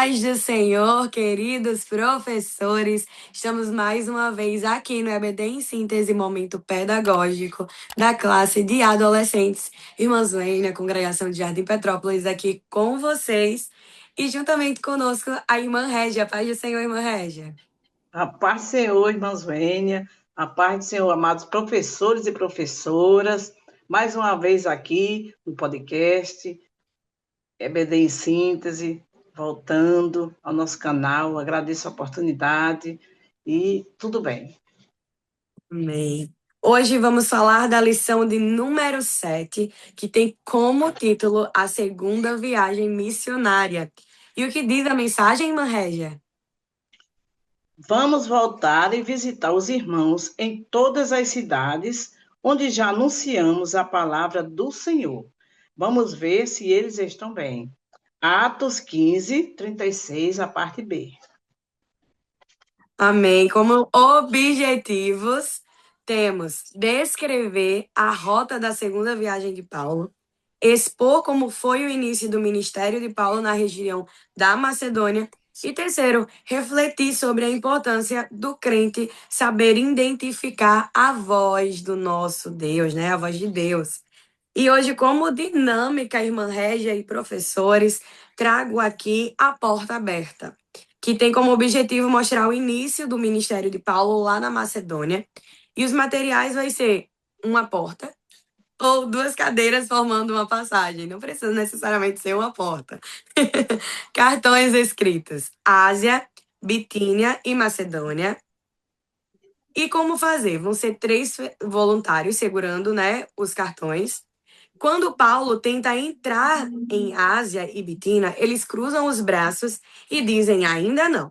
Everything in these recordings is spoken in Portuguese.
paz do Senhor, queridos professores. Estamos mais uma vez aqui no EBD em Síntese, momento pedagógico da classe de adolescentes. Irmã Zuênia, congregação de Jardim Petrópolis, aqui com vocês. E juntamente conosco a irmã Régia. Paz do Senhor, irmã Régia. A paz do Senhor, irmã Zuênia, a paz do Senhor, amados professores e professoras, mais uma vez aqui no podcast EBD em Síntese, voltando ao nosso canal, agradeço a oportunidade e tudo bem. Amém. Hoje vamos falar da lição de número 7, que tem como título A Segunda Viagem Missionária. E o que diz a mensagem, irmã Régia? Vamos voltar e visitar os irmãos em todas as cidades onde já anunciamos a palavra do Senhor. Vamos ver se eles estão bem. Atos 15, 36, a parte B. Amém. Como objetivos, temos descrever a rota da segunda viagem de Paulo, expor como foi o início do ministério de Paulo na região da Macedônia, e terceiro, refletir sobre a importância do crente saber identificar a voz do nosso Deus, né? A voz de Deus. E hoje, como dinâmica, irmã Régia e professores, trago aqui a porta aberta, que tem como objetivo mostrar o início do ministério de Paulo lá na Macedônia. E os materiais vai ser uma porta ou duas cadeiras formando uma passagem. Não precisa necessariamente ser uma porta. Cartões escritos: Ásia, Bitínia e Macedônia. E como fazer? Vão ser 3 voluntários segurando, né, os cartões. Quando Paulo tenta entrar em Ásia e Bitínia, eles cruzam os braços e dizem ainda não.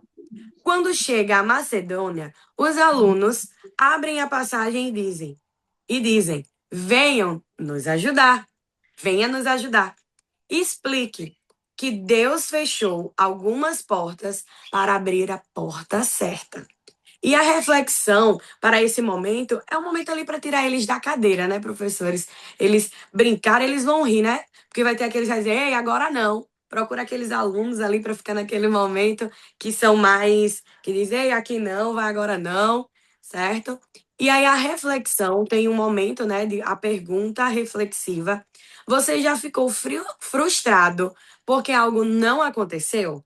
Quando chega a Macedônia, os alunos abrem a passagem e dizem: venham nos ajudar, venha nos ajudar. Explique que Deus fechou algumas portas para abrir a porta certa. E a reflexão para esse momento é um momento ali para tirar eles da cadeira, né, professores? Eles brincarem, eles vão rir, né? Porque vai ter aqueles que vão dizer, ei, agora não. Procura aqueles alunos ali para ficar naquele momento que são mais, que dizem, ei, aqui não, vai agora não, certo? E aí a reflexão tem um momento, né, de a pergunta reflexiva. Você já ficou frustrado porque algo não aconteceu?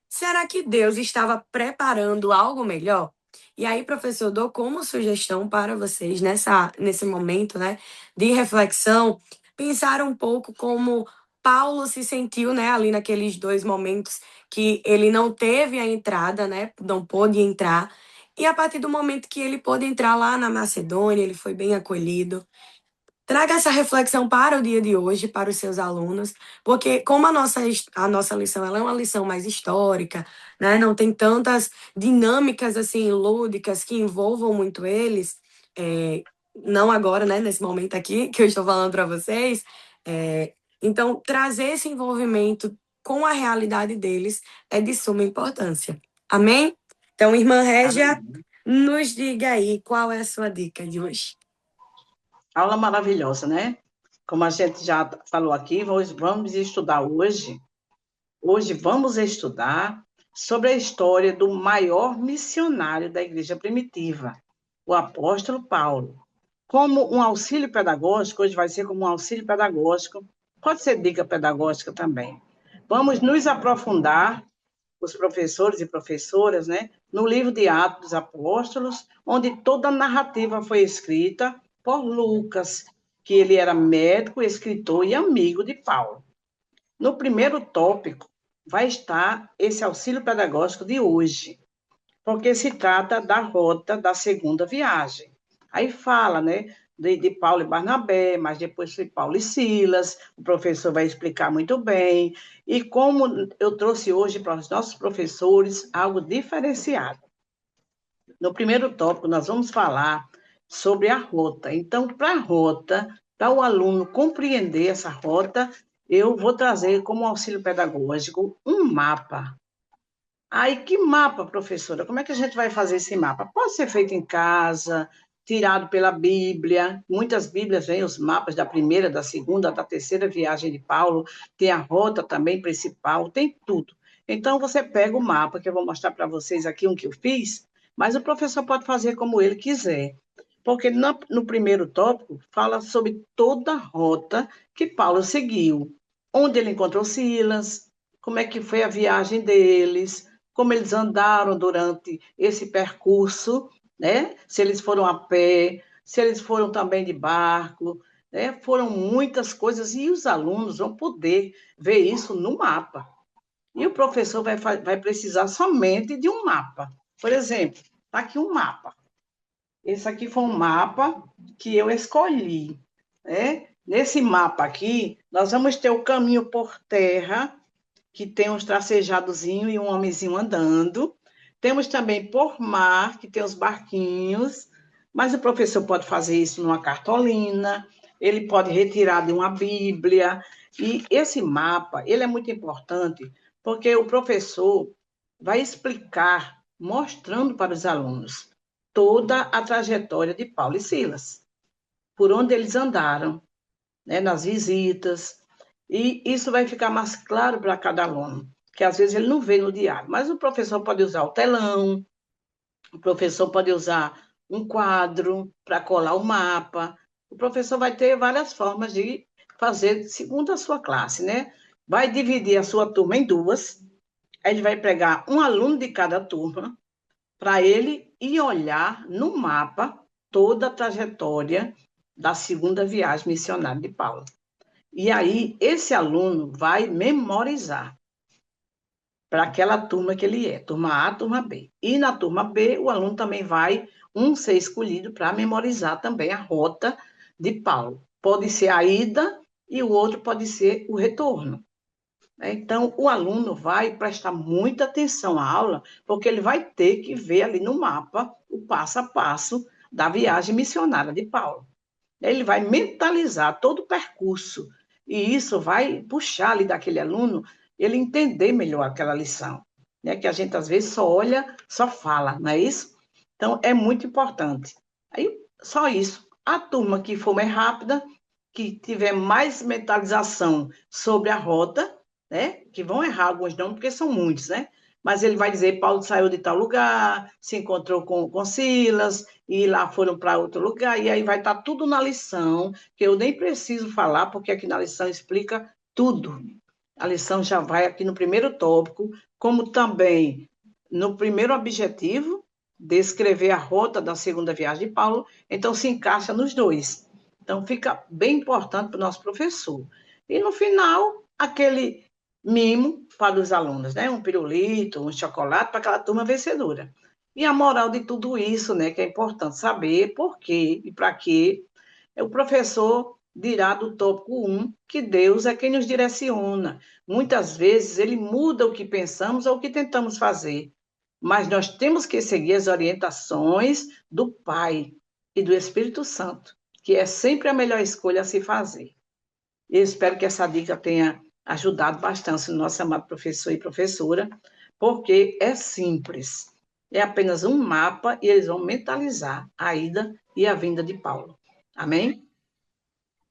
Será que Deus estava preparando algo melhor? E aí, professor, dou como sugestão para vocês nesse momento, né, de reflexão, pensar um pouco como Paulo se sentiu, né, ali naqueles 2 momentos que ele não teve a entrada, né, não pôde entrar. E a partir do momento que ele pôde entrar lá na Macedônia, ele foi bem acolhido. Traga essa reflexão para o dia de hoje, para os seus alunos, porque como a nossa lição ela é uma lição mais histórica, né? Não tem tantas dinâmicas assim lúdicas que envolvam muito eles, não agora, né? Nesse momento aqui que eu estou falando para vocês. Então, trazer esse envolvimento com a realidade deles é de suma importância. Amém? Então, irmã Régia, nos diga aí qual é a sua dica de hoje. Aula maravilhosa, né? Como a gente já falou aqui, vamos estudar hoje. Hoje vamos estudar sobre a história do maior missionário da igreja primitiva, o apóstolo Paulo. Como um auxílio pedagógico, hoje vai ser como um auxílio pedagógico, pode ser dica pedagógica também. Vamos nos aprofundar, os professores e professoras, né, no livro de Atos dos Apóstolos, onde toda a narrativa foi escrita por Lucas, que ele era médico, escritor e amigo de Paulo. No primeiro tópico vai estar esse auxílio pedagógico de hoje, porque se trata da rota da segunda viagem. Aí fala, né, de Paulo e Barnabé, mas depois foi Paulo e Silas, o professor vai explicar muito bem, e como eu trouxe hoje para os nossos professores algo diferenciado. No primeiro tópico, nós vamos falar sobre a rota. Então, para a rota, para o aluno compreender essa rota, eu vou trazer como auxílio pedagógico um mapa. Aí, que mapa, professora? Como é que a gente vai fazer esse mapa? Pode ser feito em casa, tirado pela Bíblia. Muitas Bíblias vêm os mapas da primeira, da segunda, da terceira viagem de Paulo. Tem a rota também principal, tem tudo. Então, você pega o mapa, que eu vou mostrar para vocês aqui um que eu fiz, mas o professor pode fazer como ele quiser. Porque no primeiro tópico fala sobre toda a rota que Paulo seguiu, onde ele encontrou Silas, como é que foi a viagem deles, como eles andaram durante esse percurso, né? Se eles foram a pé, se eles foram também de barco, né? Foram muitas coisas e os alunos vão poder ver isso no mapa. E o professor vai precisar somente de um mapa. Por exemplo, está aqui um mapa. Esse aqui foi um mapa que eu escolhi, né? Nesse mapa aqui, nós vamos ter o caminho por terra, que tem uns tracejadozinhos e um homenzinho andando. Temos também por mar, que tem os barquinhos, mas o professor pode fazer isso numa cartolina, ele pode retirar de uma Bíblia. E esse mapa, ele é muito importante, porque o professor vai explicar, mostrando para os alunos toda a trajetória de Paulo e Silas, por onde eles andaram, né, nas visitas, e isso vai ficar mais claro para cada aluno, que às vezes ele não vê no diário, mas o professor pode usar o telão, o professor pode usar um quadro para colar o mapa, o professor vai ter várias formas de fazer segundo a sua classe, né? Vai dividir a sua turma em duas, aí ele vai pegar um aluno de cada turma, para ele ir olhar no mapa toda a trajetória da segunda viagem missionária de Paulo. E aí, esse aluno vai memorizar para aquela turma que ele é, turma A, turma B. E na turma B, o aluno também vai ser escolhido para memorizar também a rota de Paulo. Pode ser a ida e o outro pode ser o retorno. Então, o aluno vai prestar muita atenção à aula, porque ele vai ter que ver ali no mapa o passo a passo da viagem missionária de Paulo. Ele vai mentalizar todo o percurso, e isso vai puxar ali daquele aluno ele entender melhor aquela lição, né? Que a gente às vezes só olha, só fala, não é isso? Então, é muito importante. Aí, só isso. A turma que for mais rápida, que tiver mais mentalização sobre a rota, né? Que vão errar alguns nomes, porque são muitos, né? Mas ele vai dizer, Paulo saiu de tal lugar, se encontrou com Silas, e lá foram para outro lugar, e aí vai estar tudo na lição, que eu nem preciso falar, porque aqui na lição explica tudo. A lição já vai aqui no primeiro tópico, como também no primeiro objetivo, descrever a rota da segunda viagem de Paulo, então se encaixa nos dois. Então fica bem importante para o nosso professor. E no final, aquele mimo para os alunos, né? Um pirulito, um chocolate para aquela turma vencedora. E a moral de tudo isso, né, que é importante saber por quê e para quê, o professor dirá do tópico 1 que Deus é quem nos direciona. Muitas vezes ele muda o que pensamos ou o que tentamos fazer, mas nós temos que seguir as orientações do Pai e do Espírito Santo, que é sempre a melhor escolha a se fazer. Eu espero que essa dica tenha ajudado bastante o nosso amado professor e professora, porque é simples. É apenas um mapa e eles vão mentalizar a ida e a vinda de Paulo. Amém?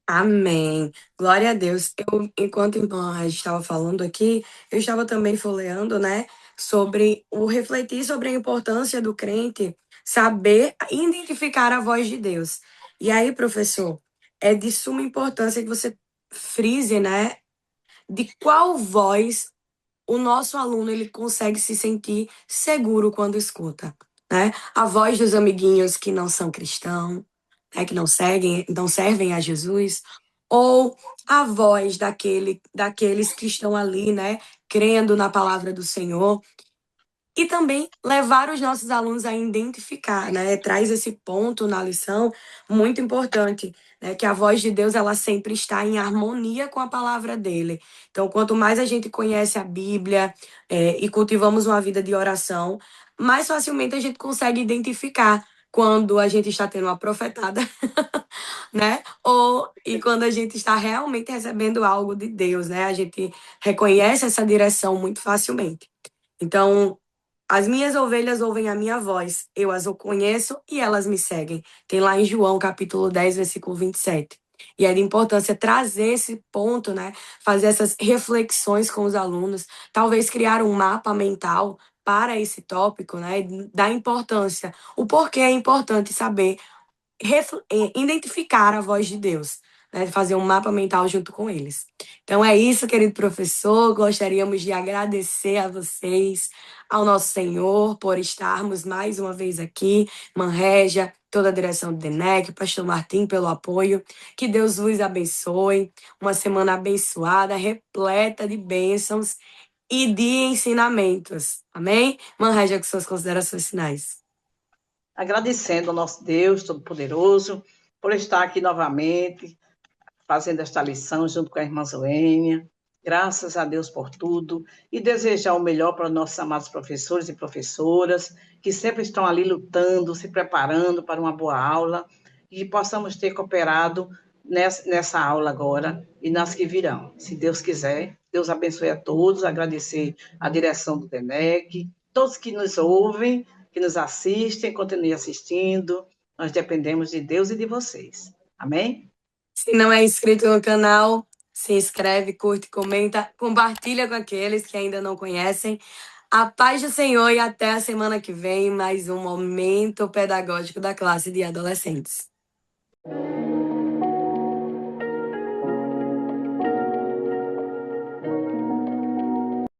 Amém. Glória a Deus. Enquanto então a gente estava falando aqui, eu estava também folheando, né, sobre o refletir sobre a importância do crente saber identificar a voz de Deus. E aí, professor, é de suma importância que você frise, né, de qual voz o nosso aluno ele consegue se sentir seguro quando escuta, né? A voz dos amiguinhos que não são cristãos, né, que não servem a Jesus, ou a voz daqueles que estão ali, né, crendo na palavra do Senhor. E também levar os nossos alunos a identificar, né? Traz esse ponto na lição muito importante, né? Que a voz de Deus ela sempre está em harmonia com a palavra dele. Então, quanto mais a gente conhece a Bíblia, e cultivamos uma vida de oração, mais facilmente a gente consegue identificar quando a gente está tendo uma profetada, né? E quando a gente está realmente recebendo algo de Deus, né? A gente reconhece essa direção muito facilmente. Então, as minhas ovelhas ouvem a minha voz, eu as conheço e elas me seguem. Tem lá em João, capítulo 10, versículo 27. E é de importância trazer esse ponto, né? Fazer essas reflexões com os alunos, talvez criar um mapa mental para esse tópico, né? Da importância, o porquê é importante saber identificar a voz de Deus, né? Fazer um mapa mental junto com eles. Então é isso, querido professor. Gostaríamos de agradecer a vocês, ao nosso Senhor, por estarmos mais uma vez aqui, Manrégia, toda a direção do DENEC, pastor Martim, pelo apoio. Que Deus vos abençoe. Uma semana abençoada, repleta de bênçãos e de ensinamentos. Amém? Manrégia, com suas considerações finais. Agradecendo ao nosso Deus Todo-Poderoso por estar aqui novamente, fazendo esta lição junto com a irmã Zoênia. Graças a Deus por tudo. E desejar o melhor para nossos amados professores e professoras, que sempre estão ali lutando, se preparando para uma boa aula, e que possamos ter cooperado nessa aula agora e nas que virão. Se Deus quiser, Deus abençoe a todos. Agradecer a direção do DENEC, todos que nos ouvem, que nos assistem, continuem assistindo. Nós dependemos de Deus e de vocês. Amém? Se não é inscrito no canal, se inscreve, curte, comenta, compartilha com aqueles que ainda não conhecem. A paz do Senhor e até a semana que vem, mais um momento pedagógico da classe de adolescentes.